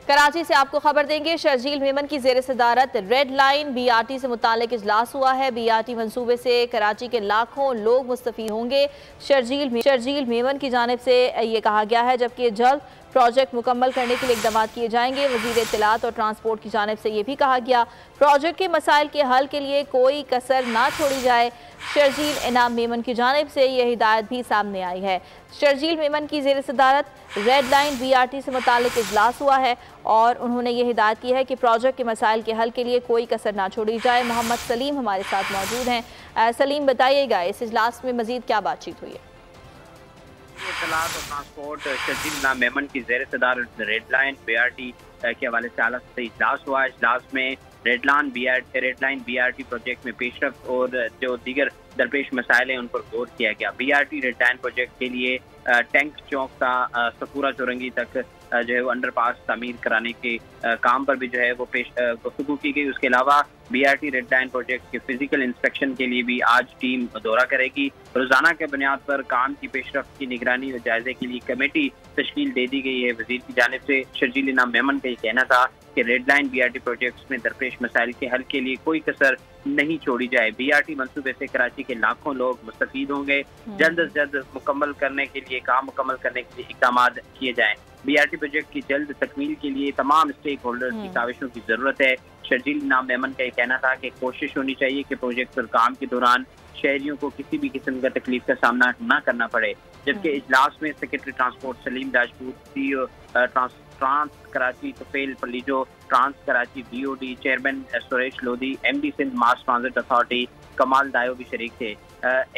कराची से आपको खबर देंगे। शर्जील मेमन की ज़ेर सदारत रेड लाइन BRT से मुतालिक इजलास हुआ है। BRT मंसूबे से कराची के लाखों लोग मुस्तफ़ीद होंगे। शर्जील मेमन की जानिब से ये कहा गया है, जबकि जल्द प्रोजेक्ट मुकम्मल करने के लिए इक़दाम किए जाएंगे। वज़ीर इत्तलात और ट्रांसपोर्ट की जानिब से ये भी कहा गया, प्रोजेक्ट के मसाइल के हल के लिए कोई कसर ना छोड़ी जाए। शर्जील इनाम मेमन की जानिब से यह हिदायत भी सामने आई है। शर्जील मेमन की ज़ेर सदारत रेड लाइन BRT से मुतालिक इजलास हुआ है और उन्होंने ये हिदायत की है कि प्रोजेक्ट के मसाइल के हल के लिए कोई कसर ना छोड़ी जाए। मोहम्मद सलीम हमारे साथ मौजूद हैं। सलीम, बताइएगा इस इजलास में मजीद क्या बातचीत हुई है? इत्तलात और ट्रांसपोर्ट शर्जील मेमन की ज़ेर सदारत रेड लाइन BRT के हवाले से आला से इजलास हुआ। इजलास में रेड लाइन BRT प्रोजेक्ट में पेशरफ्त और जो दीगर दरपेश मसाइल हैं उन पर गौर किया गया। BRT रेड लाइन प्रोजेक्ट के लिए टैंक चौक का सफूरा चौरंगी तक जो है वो अंडरपास तामीर कराने के काम पर भी जो है वो गुफ्तगू की गई। उसके अलावा BRT रेड लाइन प्रोजेक्ट के फिजिकल इंस्पेक्शन के लिए भी आज टीम दौरा करेगी। रोजाना के बुनियाद पर काम की पेशरफ्त की निगरानी और जायजे के लिए कमेटी तश्कील दे दी गई है। वजीर की जानिब से शर्जील इनाम मेमन का ये कहना था कि रेड लाइन BRT प्रोजेक्ट्स में दरपेश मसाइल के हल के लिए कोई कसर नहीं छोड़ी जाए। BRT मंसूबे से कराची के लाखों लोग मुस्तफीद होंगे। जल्द से जल्द मुकम्मल करने के लिए इक़दाम किए जाएं। BRT प्रोजेक्ट की जल्द तकमील के लिए तमाम स्टेक होल्डर्स की काविशों की जरूरत है। शर्जील इनाम मेमन का ये कहना था कि कोशिश होनी चाहिए कि प्रोजेक्ट पर काम के दौरान शहरियों को किसी भी किस्म का तकलीफ का सामना न करना पड़े। जबकि इजलास में secretary transport Salim Rajput, CEO trans Karachi Tufail Palijo, trans Karachi BOD chairman Suresh Lodhi, MD Sindh mass transit authority Kamal Dayo भी शरीक थे।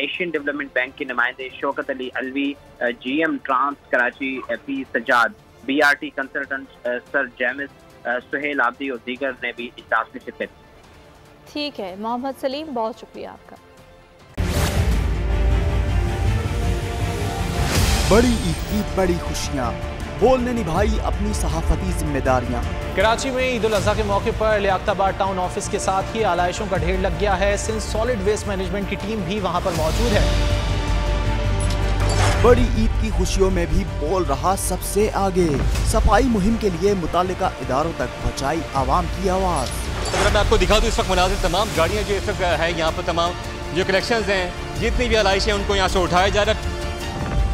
एशियन डेवलपमेंट बैंक के नुमाइंदे Shaukat Ali Alvi, GM trans Karachi P Sajjad, BRT consultant sir जेमिस सुहेल आबदी और दीगर ने भी इजलास में शिरकत। ठीक है मोहम्मद सलीम, बहुत शुक्रिया आपका। बड़ी ईद की बड़ी खुशियाँ, बोलने निभाई अपनी सहाफती जिम्मेदारियाँ। कराची में ईद उल अज़हा के मौके पर लियाकताबाद टाउन ऑफिस के साथ ही आलाइशों का ढेर लग गया है। सिंध सॉलिड वेस्ट मैनेजमेंट की टीम भी वहां पर मौजूद है। बड़ी ईद की खुशियों में भी बोल रहा सबसे आगे, सफाई मुहिम के लिए मुतालिका इदारों तक पहुँचाई आवाम की आवाज़। अगर मैं आपको दिखा दूँ इस वक्त मुनाजिर तमाम गाड़ियाँ जो इस वक्त है यहाँ पर, तमाम जो कलेक्शन हैं, जितनी भी आलाइश हैं उनको यहाँ से उठाया जा रहा है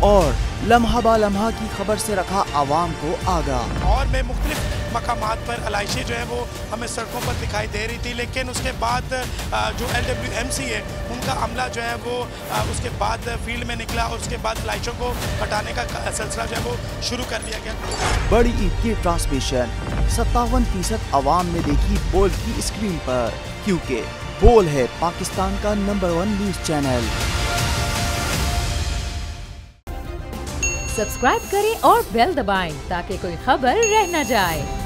और लम्हा बा लम्हा की खबर से रखा आवाम को आगाह। और मैं मुख्तलिफ मकामात पर आलाइशें जो है वो हमें सड़कों पर दिखाई दे रही थी, लेकिन उसके बाद जो LWMC है उनका अमला जो है वो उसके बाद फील्ड में निकला और उसके बाद आलाइशों को हटाने का सिलसिला जो है वो शुरू कर दिया गया। बड़ी ईद की ट्रांसमिशन 57% आवाम ने देखी बोल की स्क्रीन पर, क्योंकि बोल है पाकिस्तान का नंबर 1 न्यूज चैनल। सब्सक्राइब करें और बेल दबाएं ताकि कोई खबर रह न जाए।